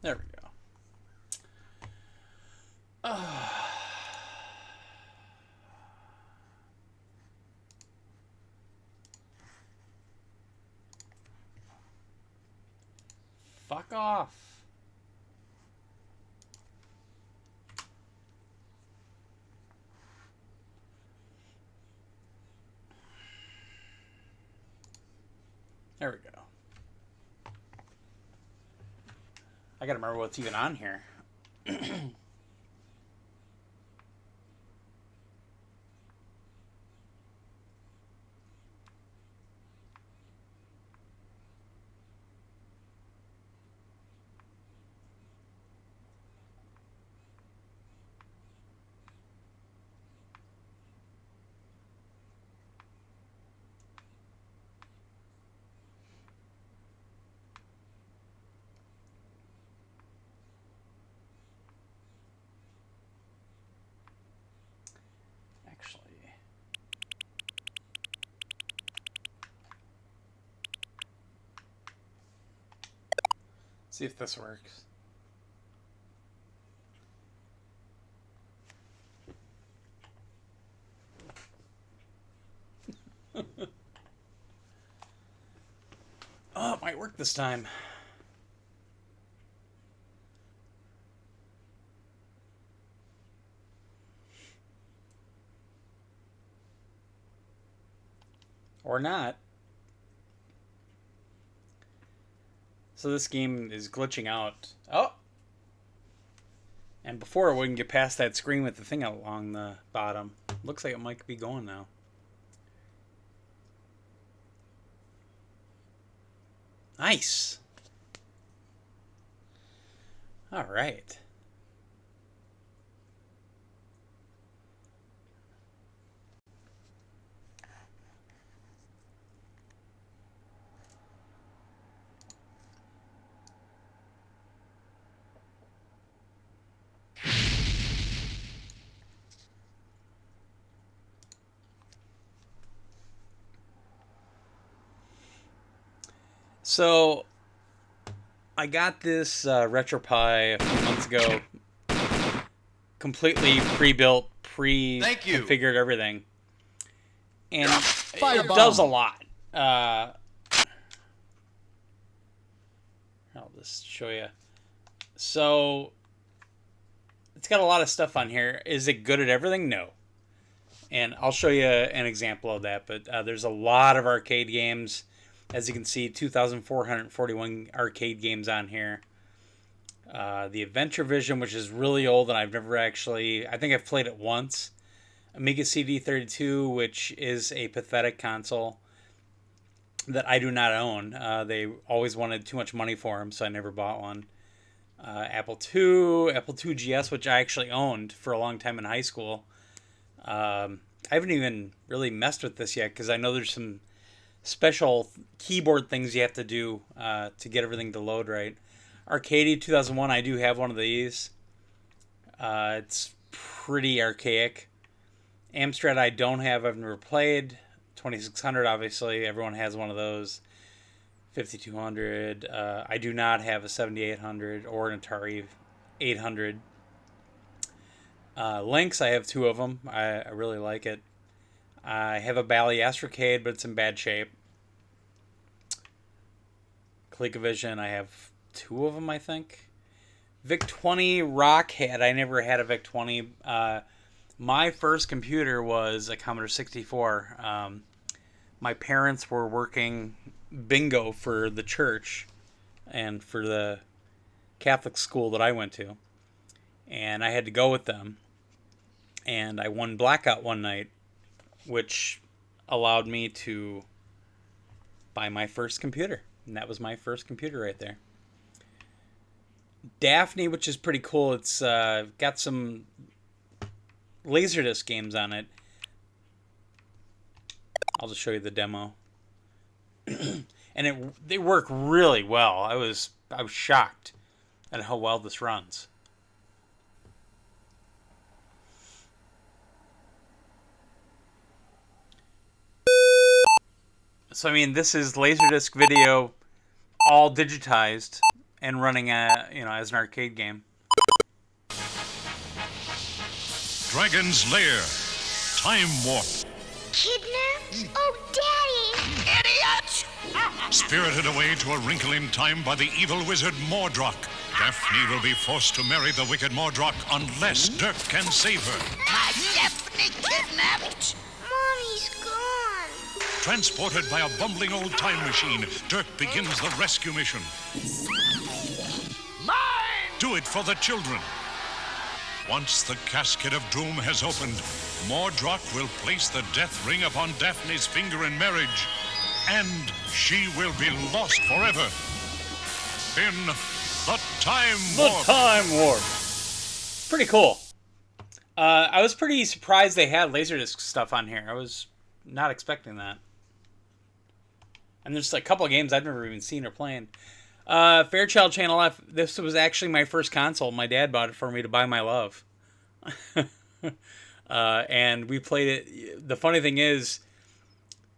There we go. Fuck off. There we go. I gotta remember what's even on here. See if this works. Oh, it might work this time. Or not. So this game is glitching out. Oh! And before it wouldn't get past that screen with the thing along the bottom. Looks like it might be going now. Nice! Alright. So, I got this RetroPi a few months ago. Completely pre-built, pre-configured everything. And it does a lot. I'll just show you. So, it's got a lot of stuff on here. Is it good at everything? No. And I'll show you an example of that. But there's a lot of arcade games. As you can see, 2,441 arcade games on here. The Adventure Vision, which is really old, and I've never actually... I think I've played it once. Amiga CD32, which is a pathetic console that I do not own. They always wanted too much money for them, so I never bought one. Apple II, Apple II GS, which I actually owned for a long time in high school. I haven't even really messed with this yet, because I know there's some special keyboard things you have to do to get everything to load right. Arcady 2001, I do have one of these. It's pretty archaic. Amstrad I don't have, I've never played. 2600, obviously, everyone has one of those. 5200, I do not have a 7800 or an Atari 800. Lynx, I have two of them. I really like it. I have a Bally Astrocade, but it's in bad shape. ColecoVision, I have two of them, I think. VIC-20 Rockhead, I never had a VIC-20. My first computer was a Commodore 64. My parents were working bingo for the church and for the Catholic school that I went to. And I had to go with them. And I won Blackout one night, which allowed me to buy my first computer. And that was my first computer right there. Daphne, which is pretty cool. It's got some Laserdisc games on it. I'll just show you the demo. And they work really well. I was shocked at how well this runs. So, I mean, this is Laserdisc video, all digitized, and running as an arcade game. Dragon's Lair. Time warp. Kidnapped? Oh, Daddy! Idiot! Spirited away to a wrinkle in time by the evil wizard Mordroc, Daphne will be forced to marry the wicked Mordroc unless Dirk can save her. Not Daphne kidnapped! Mommy's gone. Transported by a bumbling old time machine, Dirk begins the rescue mission. Mine! Do it for the children. Once the casket of doom has opened, Mordroc will place the death ring upon Daphne's finger in marriage, and she will be lost forever. In the Time Warp. The Time Warp. Pretty cool. I was pretty surprised they had Laserdisc stuff on here. I was not expecting that. And there's a couple of games I've never even seen or playing. Fairchild Channel F. This was actually my first console. My dad bought it for me to buy my love. And we played it. The funny thing is,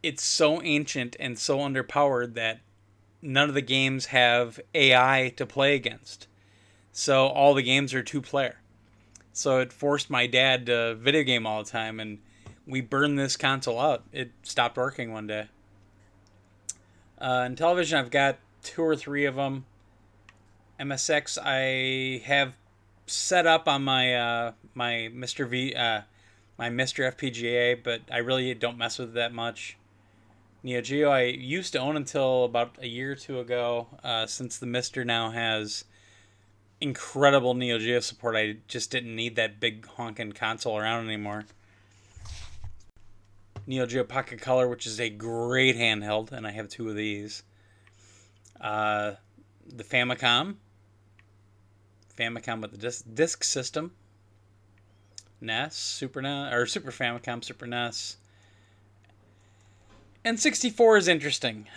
it's so ancient and so underpowered that none of the games have AI to play against. So all the games are two-player. So it forced my dad to video game all the time, and we burned this console out. It stopped working one day. In television, I've got 2 or 3 of them. MSX, I have set up on my my Mr. FPGA, but I really don't mess with it that much. Neo Geo, I used to own until about a year or 2 ago. Since the Mr. now has incredible Neo Geo support, I just didn't need that big honking console around anymore. Neo Geo Pocket Color, which is a great handheld, and I have 2 of these. The Famicom with the disc system. NES, Super NES, or Super Famicom, Super NES. N64 is interesting,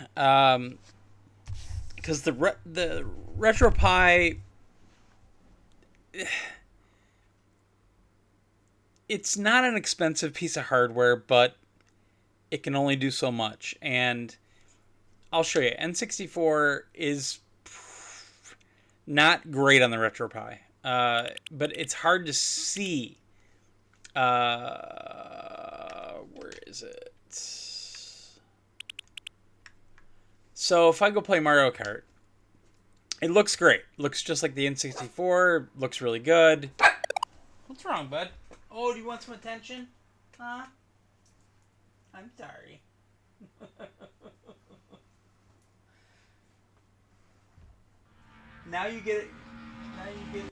because the RetroPi, it's not an expensive piece of hardware, but it can only do so much. And I'll show you. N64 is not great on the RetroPi, but it's hard to see. Where is it? So if I go play Mario Kart, it looks great. Looks just like the N64. Looks really good. What's wrong, bud? Oh, do you want some attention? Huh? I'm sorry. Now you get it. Now you get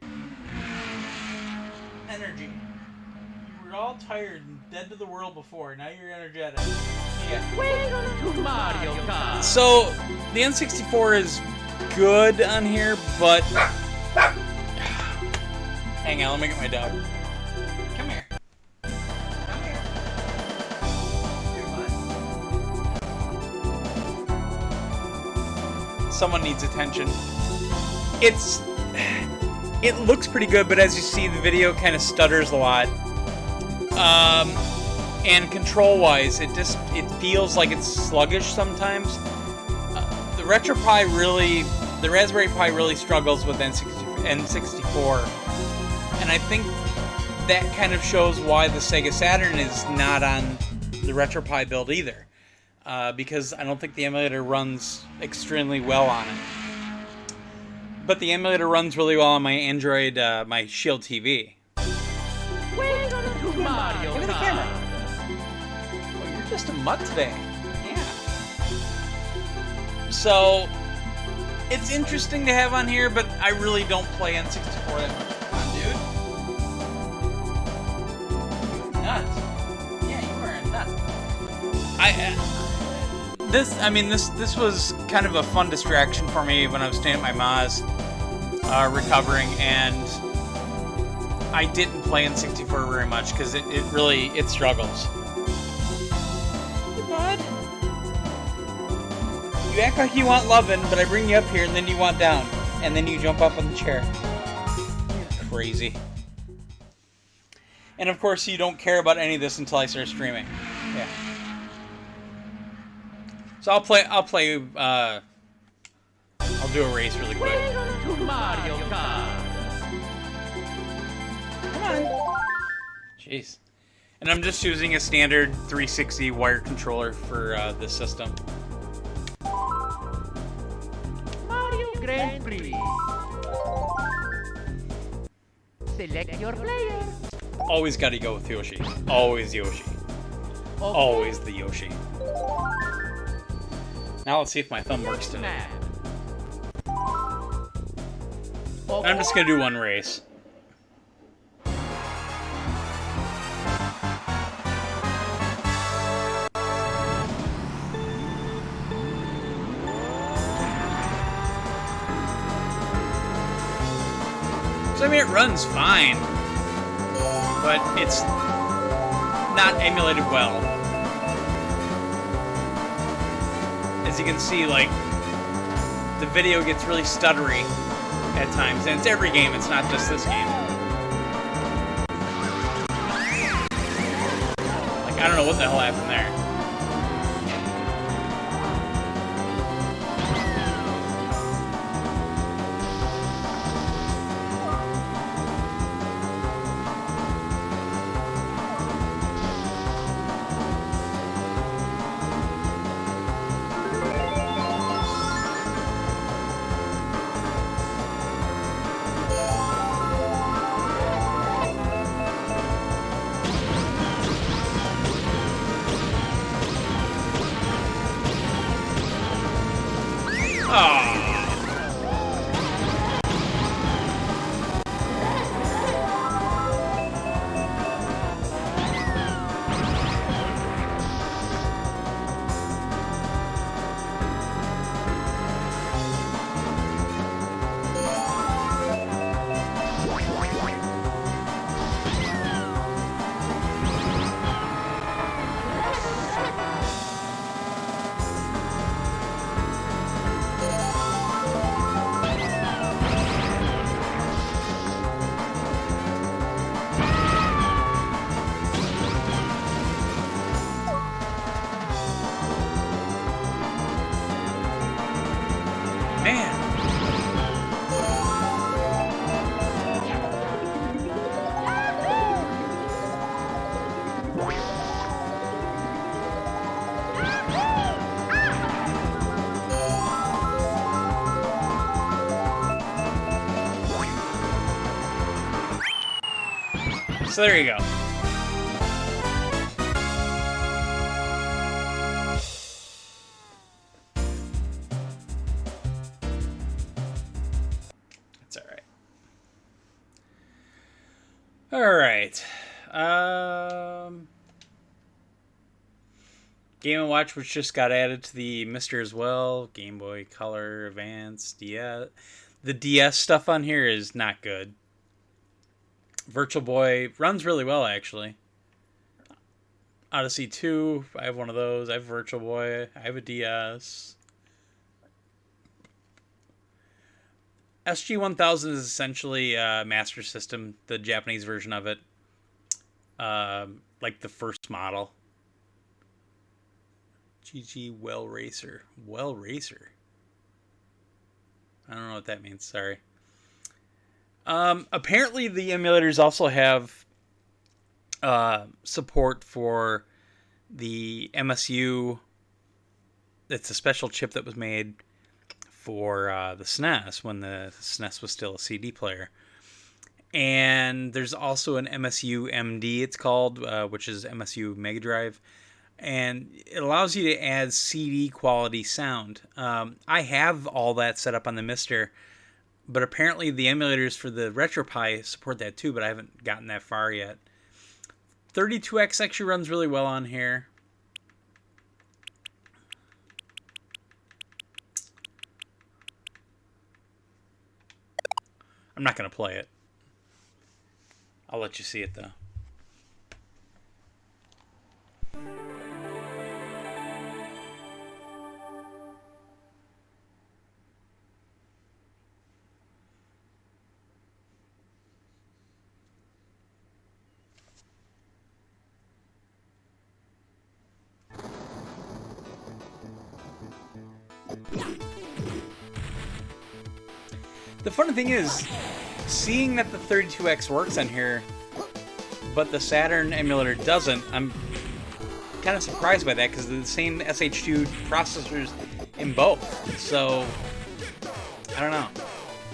energy. You were all tired and dead to the world before. Now you're energetic. Yeah. Welcome to Mario Kart. So the N64 is good on here, but hang on, let me get my dog. Come here. Come here. You're fine. Someone needs attention. It looks pretty good, but as you see, the video kind of stutters a lot. And control-wise, it feels like it's sluggish sometimes. The Raspberry Pi really struggles with N64, and I think that kind of shows why the Sega Saturn is not on the RetroPi build either, because I don't think the emulator runs extremely well on it. But the emulator runs really well on my Android, my Shield TV. Welcome to Mario Look at the Kart. camera. Oh, you're just a mutt today. Yeah. So, it's interesting to have on here, but I really don't play N64 that much. Come on, dude. You nut. Yeah, you are a nut. This was kind of a fun distraction for me when I was staying at my ma's, recovering, and I didn't play N64 very much because it really struggles. Hey, bud. You act like you want loving, but I bring you up here and then you want down, and then you jump up on the chair. You're crazy. And of course, you don't care about any of this until I start streaming. Yeah. So I'll do a race really quick. to Mario Kart. Come on. Jeez. And I'm just using a standard 360 wire controller for this system. Mario Grand Prix. Select your player. Always got to go with Yoshi. Always Yoshi. Always the Yoshi. Now let's see if my thumb works tonight. I'm just going to do one race. So I mean, it runs fine, but it's not emulated well. As you can see, like, the video gets really stuttery at times, and it's every game, it's not just this game. Like, I don't know what the hell happened there. So there you go. That's all right. All right. Game & Watch, which just got added to the Mister as well. Game Boy Color, Advance, DS. The DS stuff on here is not good. Virtual Boy runs really well, actually. Odyssey 2, I have one of those. I have Virtual Boy. I have a DS. SG-1000 is essentially a Master System, the Japanese version of it. Like the first model. GG Well Racer. Well Racer. I don't know what that means, sorry. Apparently the emulators also have support for the MSU. It's a special chip that was made for the SNES when the SNES was still a CD player. And there's also an MSU MD, it's called, which is MSU Mega Drive. And it allows you to add CD quality sound. I have all that set up on the Mister. But apparently the emulators for the RetroPi support that too, but I haven't gotten that far yet. 32X actually runs really well on here. I'm not going to play it. I'll let you see it though. The funny thing is, seeing that the 32X works on here, but the Saturn emulator doesn't, I'm kind of surprised by that because they're the same SH2 processors in both. So, I don't know.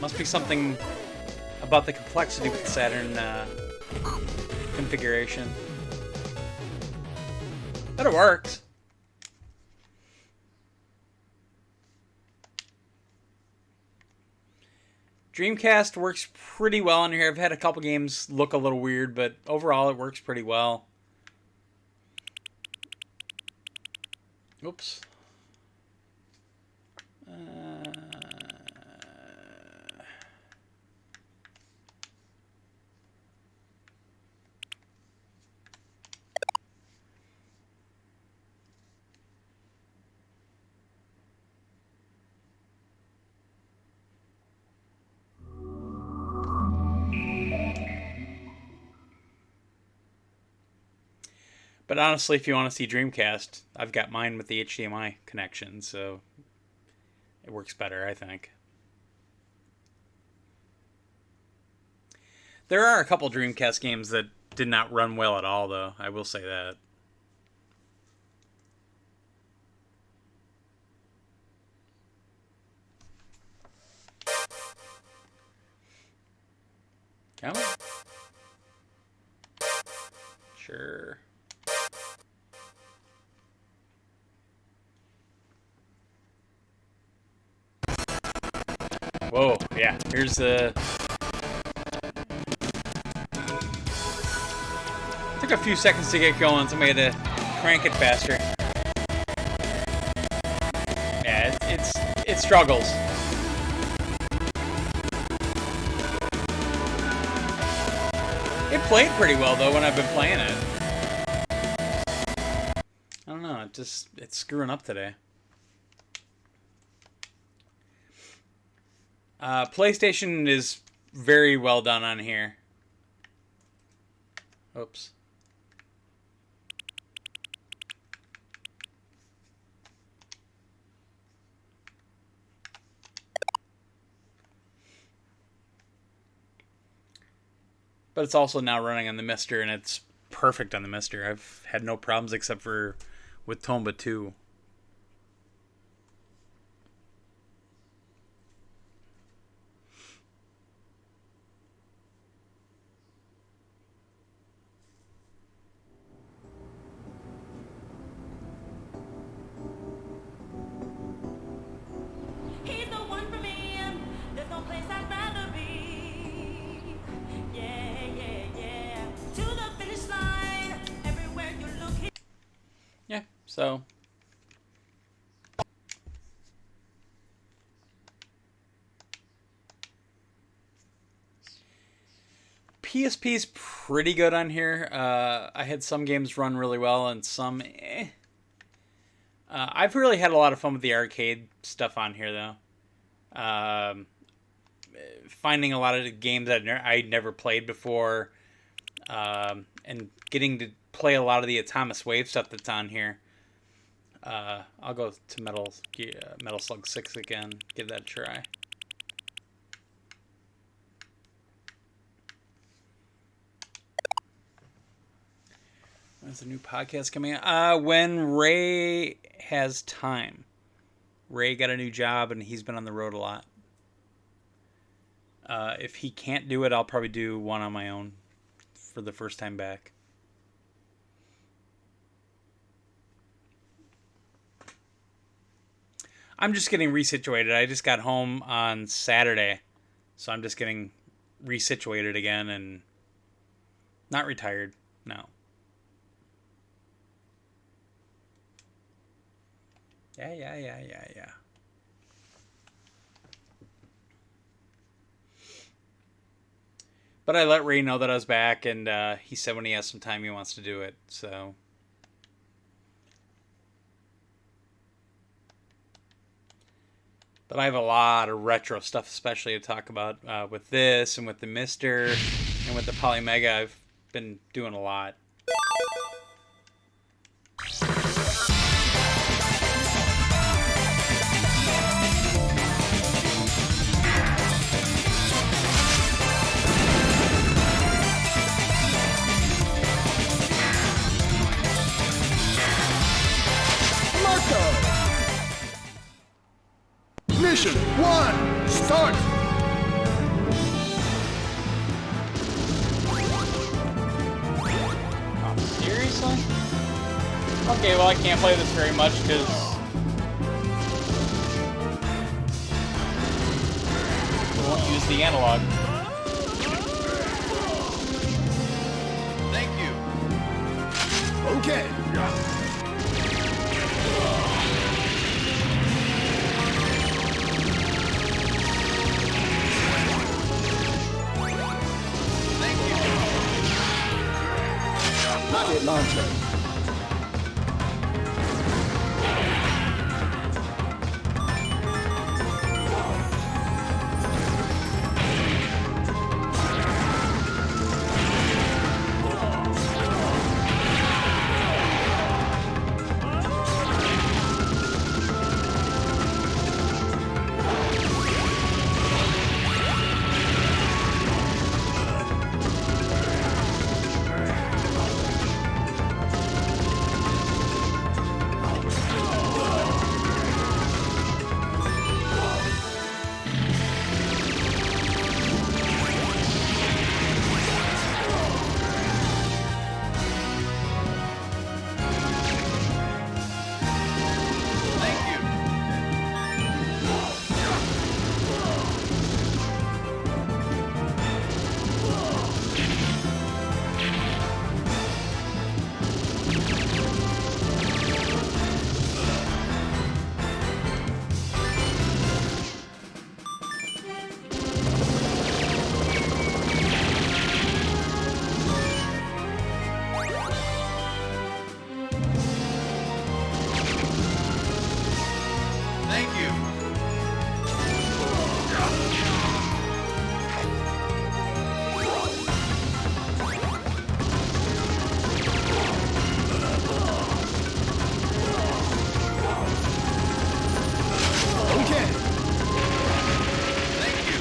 Must be something about the complexity with the Saturn configuration. But it works. Dreamcast works pretty well on here. I've had a couple games look a little weird, but overall it works pretty well. Oops. But honestly, if you want to see Dreamcast, I've got mine with the HDMI connection, so it works better, I think. There are a couple Dreamcast games that did not run well at all, though. I will say that. Come on. Sure. Whoa, yeah, here's the... Took a few seconds to get going, so I had to crank it faster. Yeah, it struggles. It played pretty well, though, when I've been playing it. I don't know, it's screwing up today. PlayStation is very well done on here. Oops. But it's also now running on the Mister, and it's perfect on the Mister. I've had no problems except for with Tomba 2. So, PSP's pretty good on here. I had some games run really well and some eh. I've really had a lot of fun with the arcade stuff on here, though. Finding a lot of the games that I'd never played before, and getting to play a lot of the Atomic Wave stuff that's on here. I'll go to Metal Slug 6 again. Give that a try. When's the new podcast coming out? When Ray has time. Ray got a new job and he's been on the road a lot. If he can't do it, I'll probably do one on my own for the first time back. I'm just getting resituated. I just got home on Saturday, so I'm just getting resituated again and not retired, no. Yeah. But I let Ray know that I was back, and he said when he has some time he wants to do it, so... But I have a lot of retro stuff, especially to talk about with this and with the Mister and with the Polymega. I've been doing a lot. Okay, well I can't play this very much because we won't use the analog. Thank you. Okay. Thank you. Rocket launcher. Thank you. Thank you. Okay. Thank you.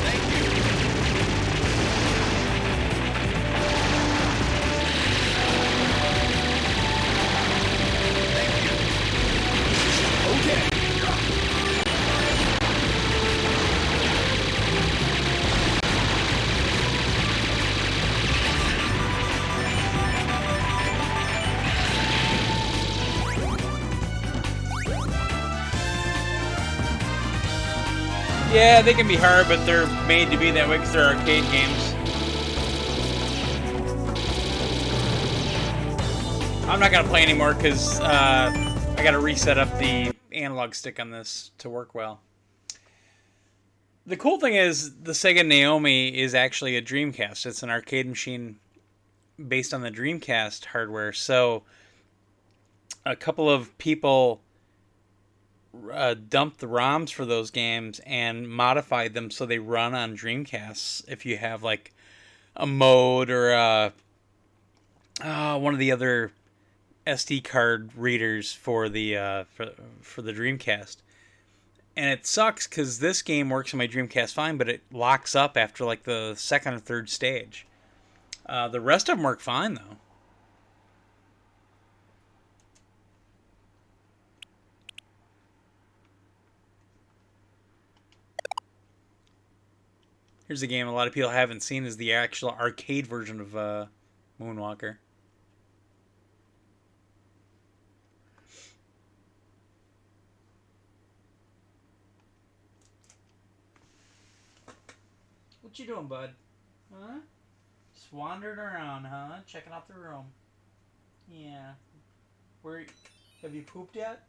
Thank you. Thank you. Okay. Yeah, they can be hard, but they're made to be that way because they're arcade games. I'm not gonna play anymore because I gotta reset up the analog stick on this to work well. The cool thing is the Sega Naomi is actually a Dreamcast. It's an arcade machine based on the Dreamcast hardware. So a couple of people dumped the ROMs for those games and modified them so they run on Dreamcasts. If you have like a mode or one of the other SD card readers for the for the Dreamcast. And it sucks because this game works on my Dreamcast fine, but it locks up after like the second or third stage. The rest of them work fine though. Here's a game a lot of people haven't seen is the actual arcade version of Moonwalker. What you doing, bud? Huh? Just wandering around, huh? Checking out the room. Yeah. Where have you pooped yet?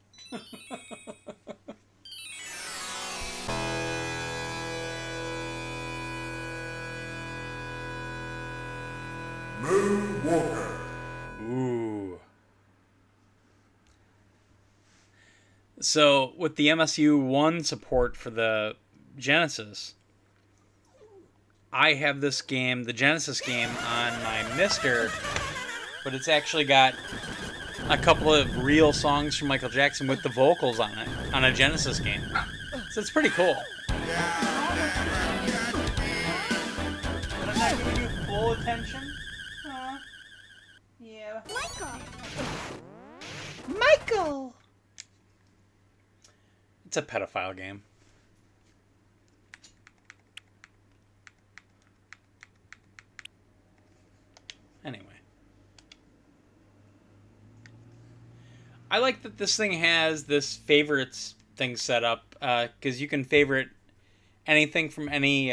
Moonwalker. Ooh. So, with the MSU1 support for the Genesis, I have this game, the Genesis game, on my Mister, but it's actually got a couple of real songs from Michael Jackson with the vocals on it, on a Genesis game. So it's pretty cool. But I'm not giving you full attention? Huh? Yeah. Michael. Michael! It's a pedophile game. Anyway. I like that this thing has this favorites thing set up, because you can favorite anything from any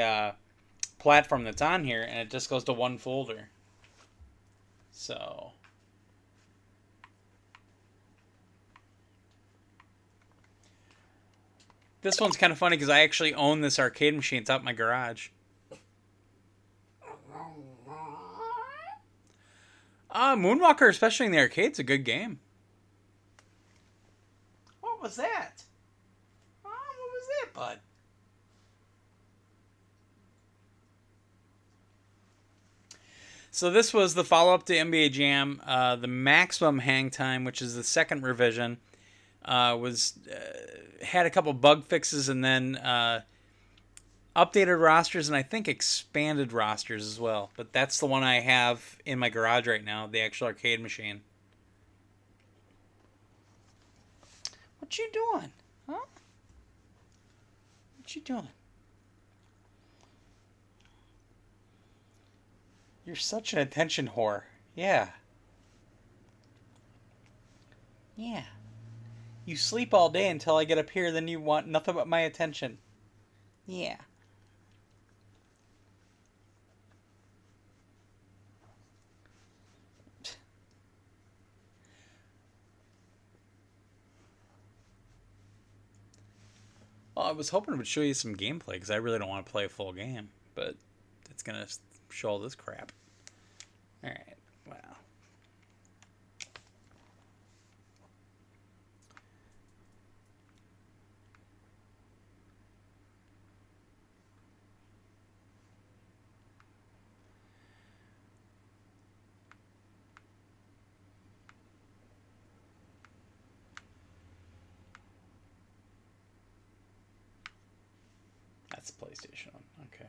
platform that's on here, and it just goes to one folder. So... This one's kind of funny because I actually own this arcade machine. It's out in my garage. Moonwalker, especially in the arcade, is a good game. What was that? What was that, bud? So this was the follow-up to NBA Jam. The maximum hang time, which is the second revision, had a couple bug fixes and then updated rosters and I think expanded rosters as well. But that's the one I have in my garage right now, the actual arcade machine. What you doing? Huh? What you doing? You're such an attention whore. Yeah. Yeah. You sleep all day until I get up here, then you want nothing but my attention. Yeah. Well, I was hoping it would show you some gameplay, because I really don't want to play a full game, but it's going to show all this crap. Alright, wow. That's PlayStation 1, okay.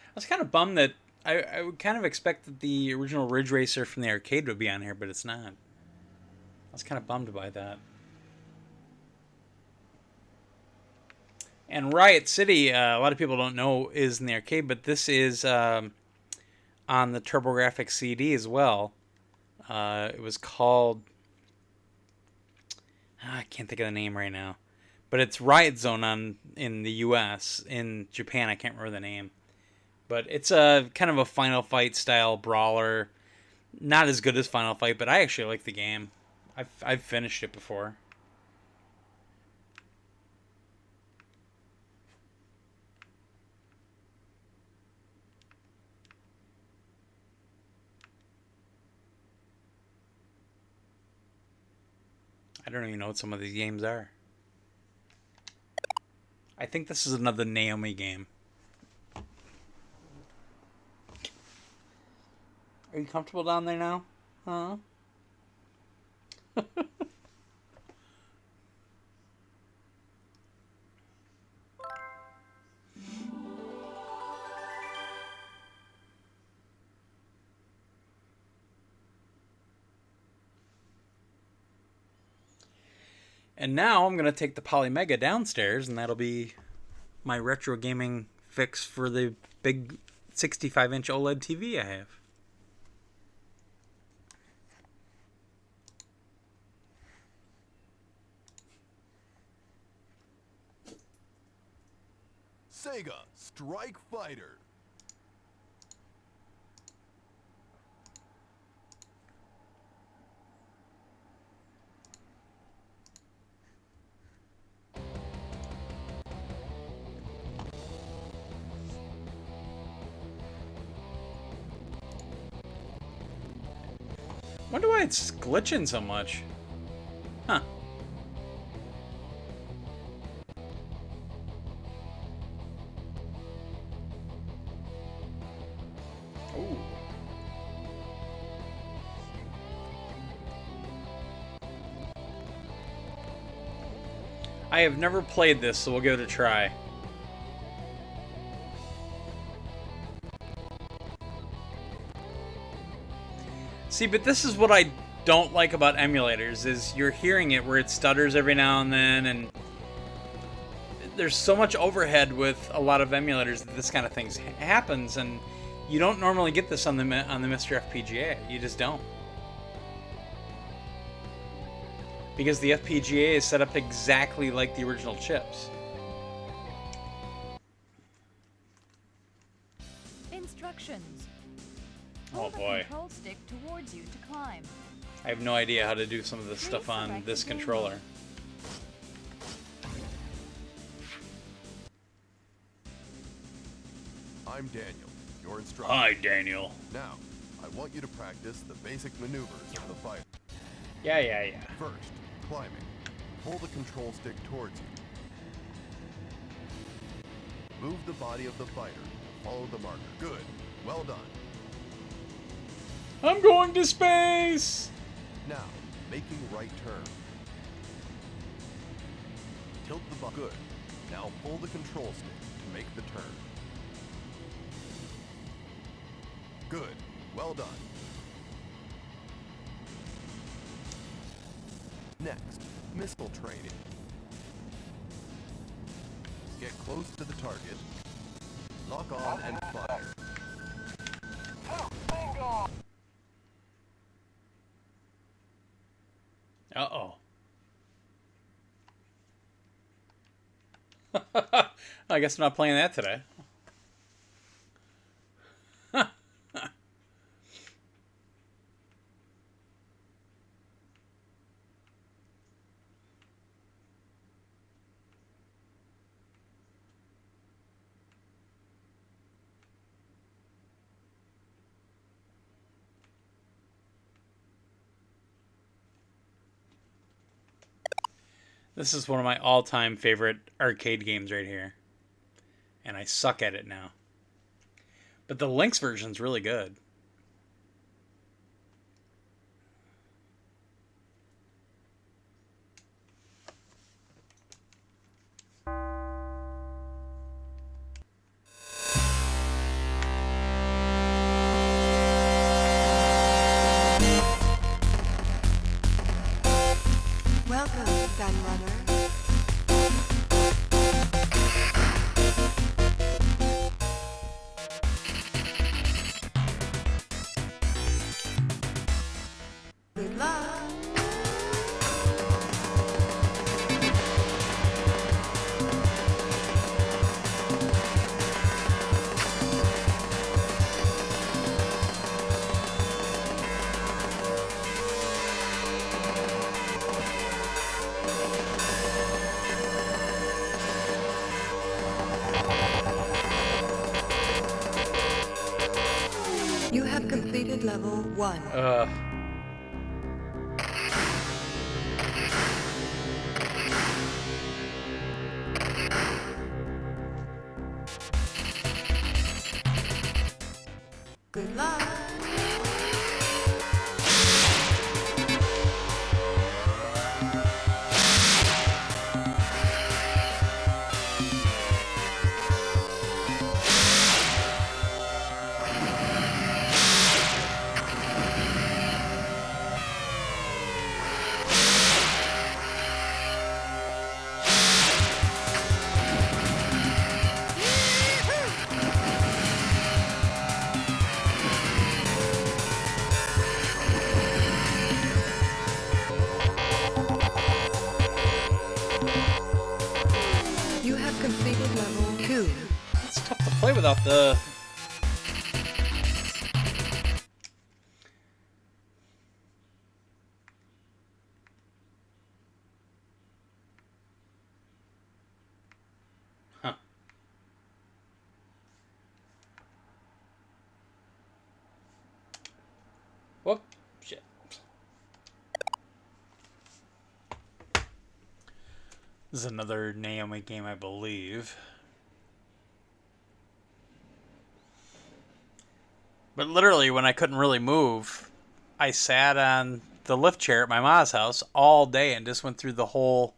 I was kind of bummed that I would kind of expect that the original Ridge Racer from the arcade would be on here, but it's not. I was kind of bummed by that. And Riot City, a lot of people don't know, is in the arcade, but this is on the TurboGrafx CD as well. It was called... I can't think of the name right now. But it's Riot Zone in the US. In Japan, I can't remember the name. But it's a kind of a Final Fight style brawler. Not as good as Final Fight, but I actually like the game. I've finished it before. I don't even know what some of these games are. I think this is another Naomi game. Are you comfortable down there now? Huh? And now I'm going to take the Polymega downstairs, and that'll be my retro gaming fix for the big 65-inch OLED TV I have. Sega Strike Fighter. Wonder why it's glitching so much. Huh. Ooh. I have never played this, so we'll give it a try. See, but this is what I don't like about emulators, is you're hearing it where it stutters every now and then, and there's so much overhead with a lot of emulators that this kind of thing happens, and you don't normally get this on the Mr. FPGA. You just don't. Because the FPGA is set up exactly like the original chips. Instructions. Oh Hold the boy. control stick towards you to climb. I have no idea how to do some of this stuff on this controller. I'm Daniel, your instructor. Hi, Daniel. Now, I want you to practice the basic maneuvers of the fighter. Yeah. First, climbing. Pull the control stick towards you. Move the body of the fighter. Follow the marker. Good. Well done. I'm going to space! Now, making right turn. Tilt the body. Good. Now pull the control stick to make the turn. Good. Well done. Next, missile training. Get close to the target. Lock on and fire. Uh-oh. I guess I'm not playing that today. This is one of my all-time favorite arcade games right here. And I suck at it now. But the Lynx version's really good. Welcome, Gunrunner. Good luck. You have completed level 1. Good luck. You have completed level 2. It's tough to play without the... Huh. Whoop. Shit. This is another Naomi game, I believe. But literally, when I couldn't really move, I sat on the lift chair at my mom's house all day and just went through the whole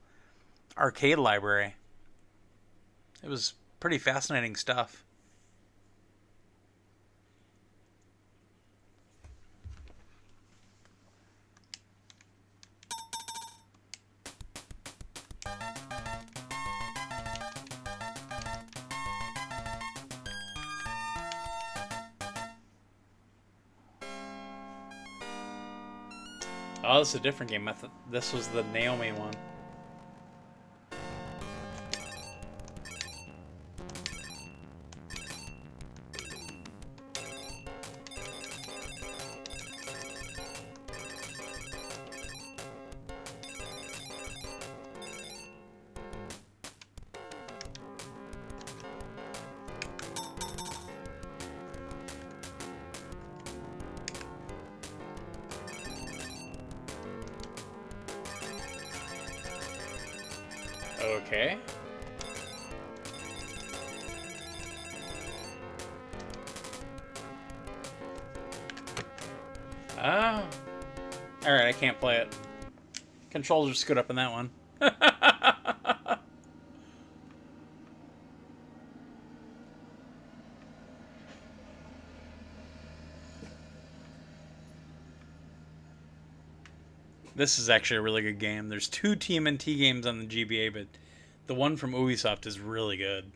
arcade library. It was pretty fascinating stuff. Oh, this is a different game. I thought this was the Naomi one. Okay. Oh. Alright, I can't play it. Controls are screwed up in that one. This is actually a really good game. There's 2 TMNT games on the GBA, but the one from Ubisoft is really good.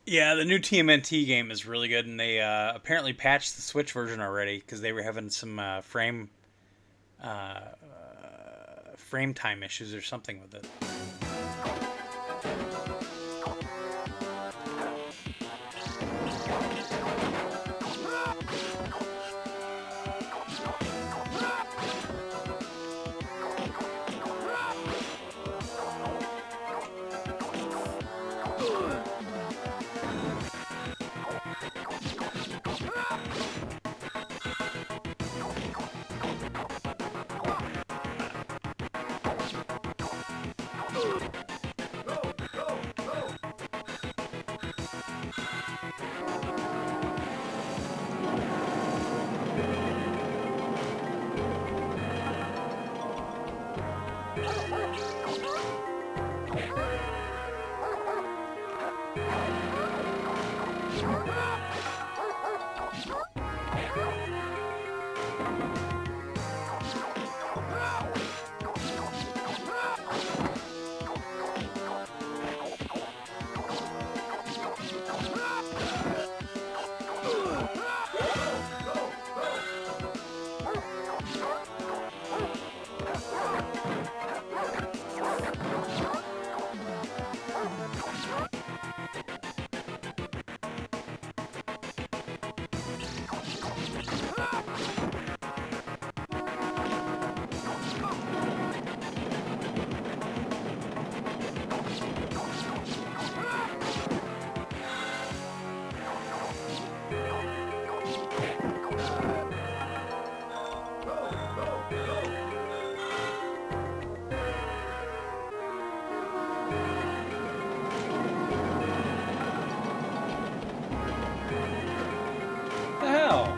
Yeah, the new TMNT game is really good, and they apparently patched the Switch version already because they were having some frame time issues or something with it. The hell?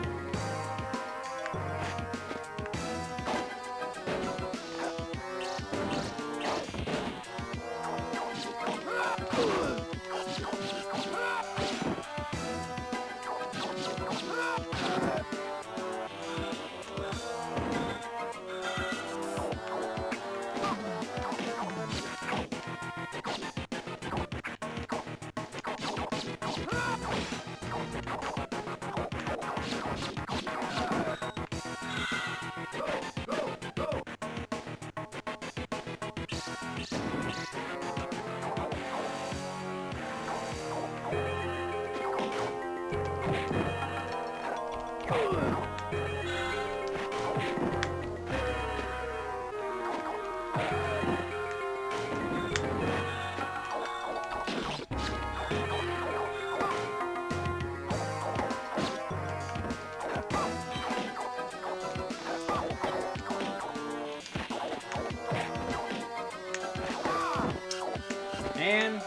Man.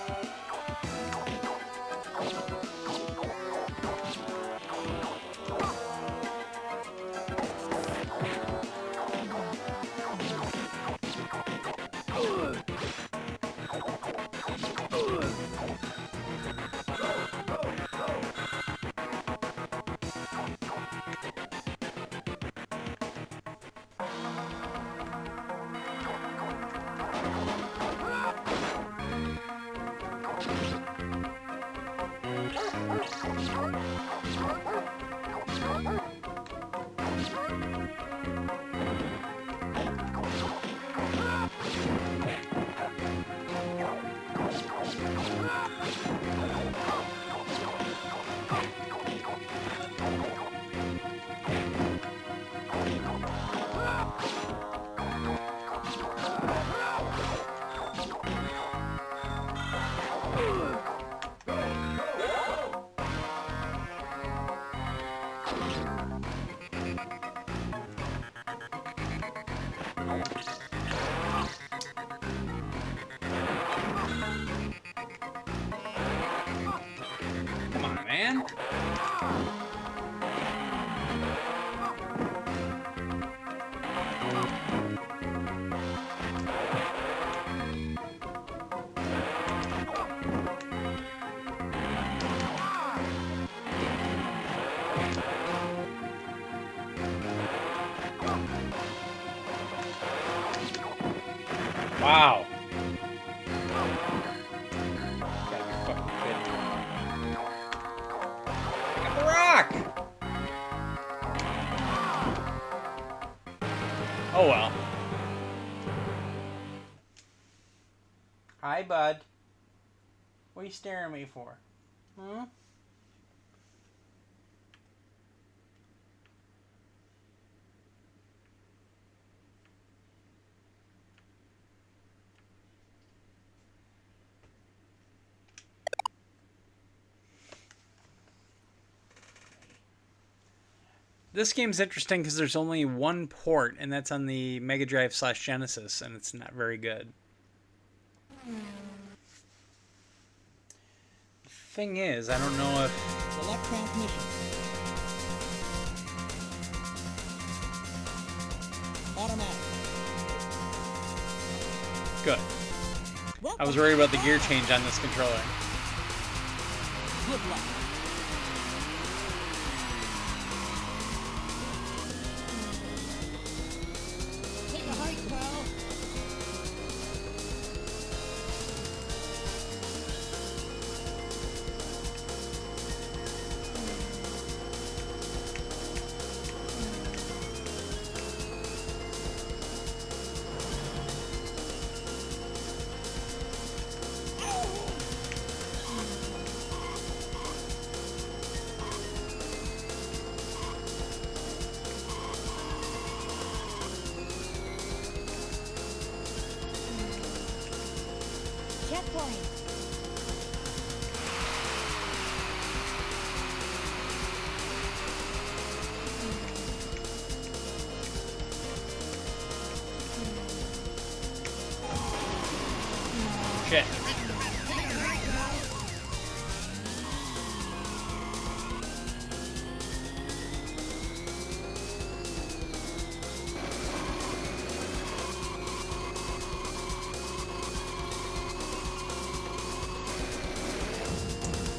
Come on, man. Wow. Gotta be fucking kidding me. Pick up the rock! Oh well. Hi, bud. What are you staring at me for? Hmm? This game's interesting because there's only one port, and that's on the Mega Drive / Genesis, and it's not very good. The thing is, I don't know if... Select transmission. Automatic. Good. I was worried about the gear change on this controller. Good luck. Take a hike, pal. Checkpoint. Shit.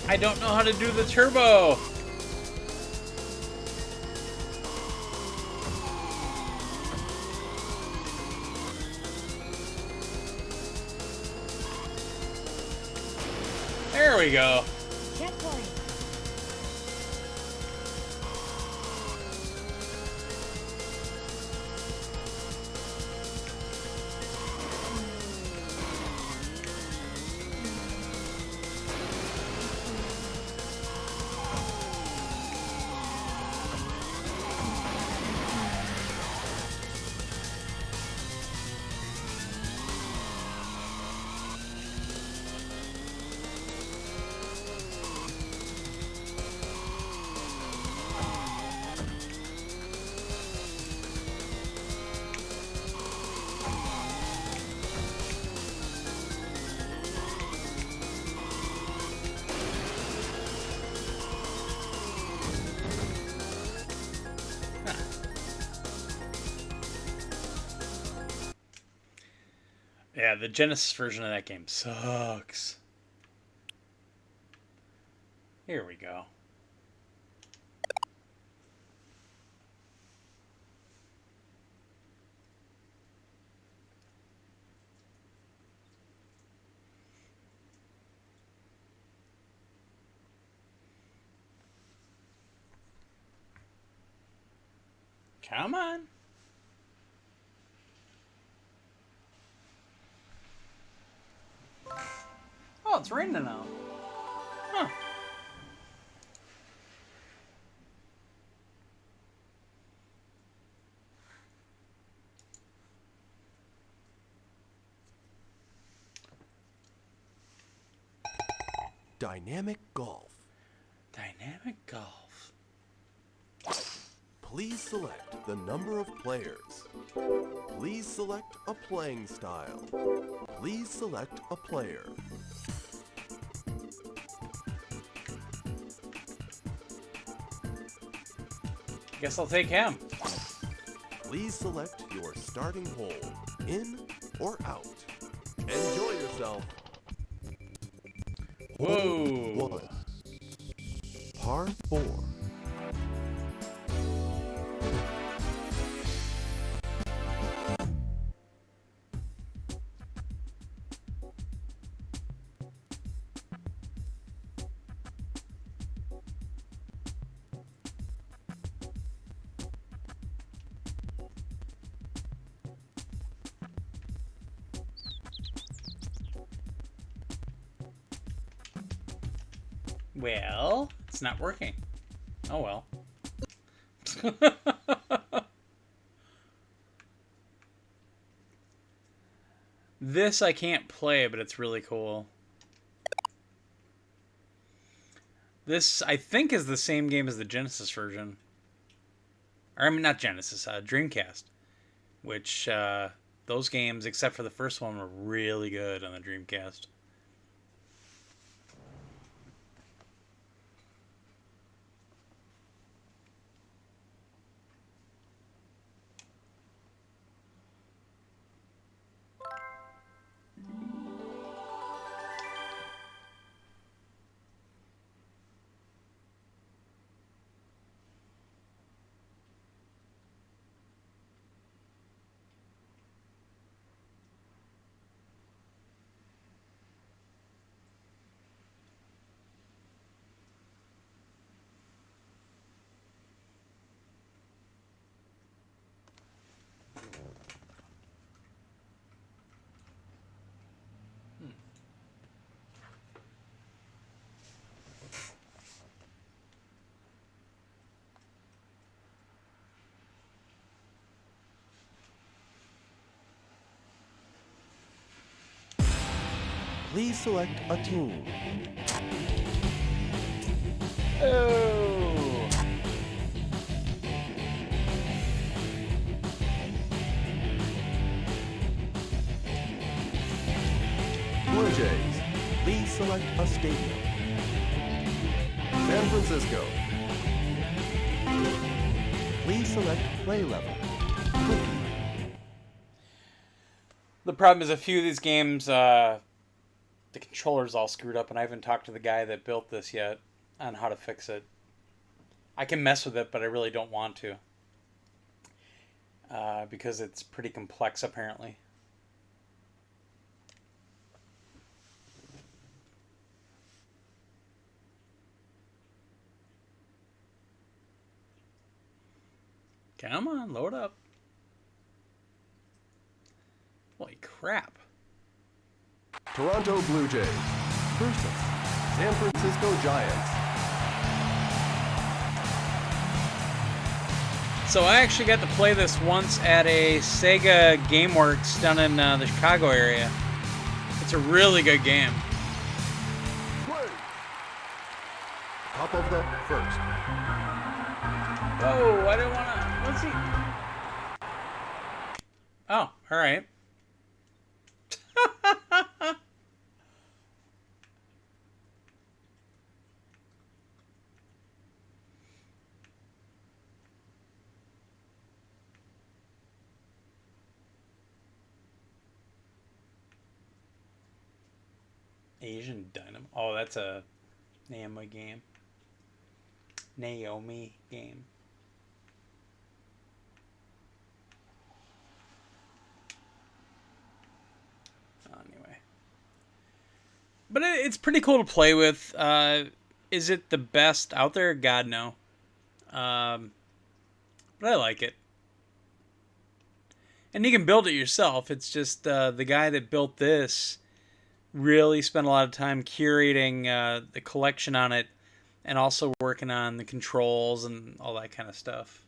I don't know how to do the turbo. There we go. Checkpoint. Yeah, the Genesis version of that game sucks. Here we go. Come on. Oh, it's raining now. Huh. Dynamic golf. Dynamic golf. Please select the number of players. Please select a playing style. Please select a player. Guess I'll take him. Please select your starting hole, in or out. Enjoy yourself. Whoa. 1. Par 4. Well, it's not working. Oh well. This I can't play, but it's really cool. This, I think, is the same game as the Genesis version. Or, I mean, not Genesis, Dreamcast. Which, those games, except for the first one, were really good on the Dreamcast. Please select a team. Oh. Blue Jays, please select a stadium. San Francisco, please select play level. The problem is a few of these games, the controller's all screwed up, and I haven't talked to the guy that built this yet on how to fix it. I can mess with it, but I really don't want to. Because it's pretty complex, apparently. Come on, load up. Holy crap. Toronto Blue Jays versus San Francisco Giants. So I actually got to play this once at a Sega GameWorks down in the Chicago area. It's a really good game. Play. Top of the first. Whoa, I didn't want to... What's he... Oh, alright. Asian Dynamo. Oh, that's a Naomi game. Naomi game. Anyway. But it's pretty cool to play with. Is it the best out there? God, no. But I like it. And you can build it yourself. It's just the guy that built this really spent a lot of time curating the collection on it and also working on the controls and all that kind of stuff.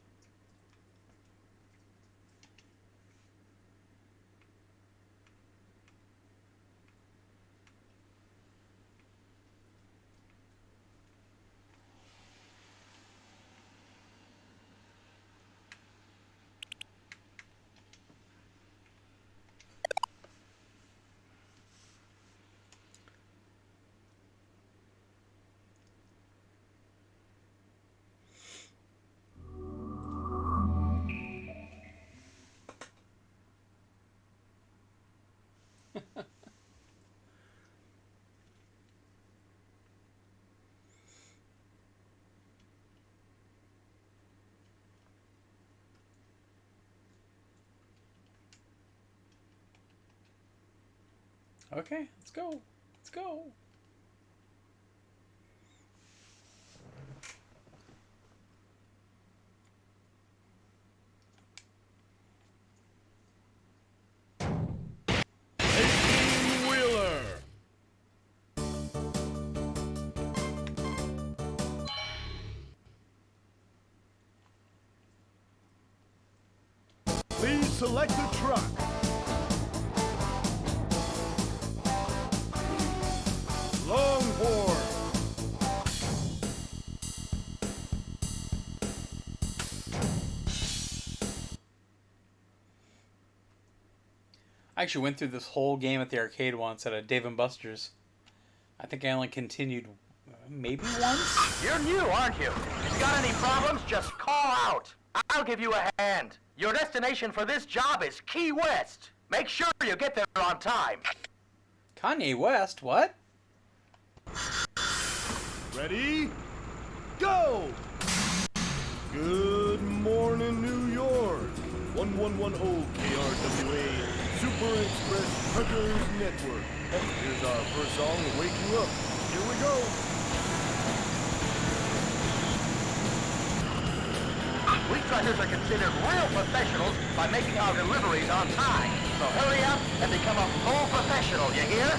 Okay, let's go. Let's go. Please select the truck. Longhorn. I actually went through this whole game at the arcade once at a Dave & Buster's. I think I only continued maybe once? You're new, aren't you? Got any problems? Just call out. I'll give you a hand. Your destination for this job is Key West. Make sure you get there on time. Kanye West? What? Ready? Go! Good morning, New York. 1110 KRWA Super Express Truckers Network. Here's our first song to wake you up. Here we go. We truckers are considered real professionals by making our deliveries on time. So hurry up and become a full professional, you hear?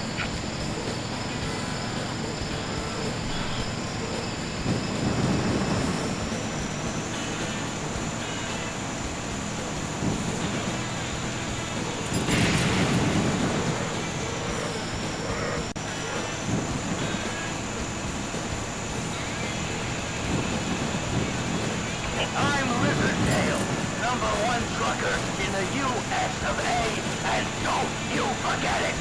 S of A, and don't you forget it!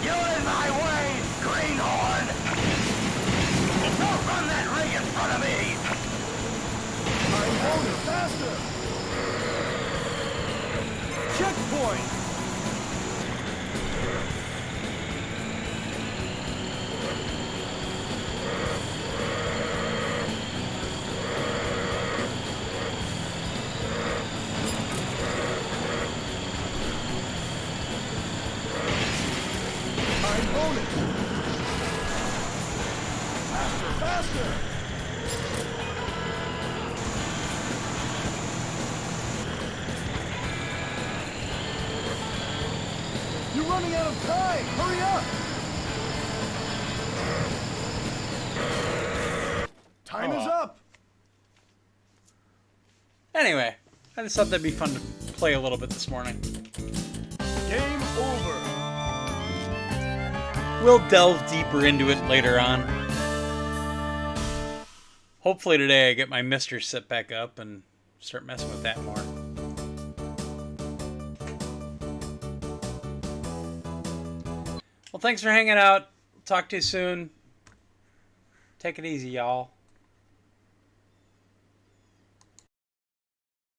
You're in my way, greenhorn! Don't run that ring in front of me! I'm going faster! Checkpoint! I'm on it! Faster, faster! You're running out of time! Hurry up! Time is up! Anyway, I just thought that'd be fun to play a little bit this morning. Game over! We'll delve deeper into it later on. Hopefully today I get my Mister set back up and start messing with that more. Well, thanks for hanging out. Talk to you soon. Take it easy, y'all.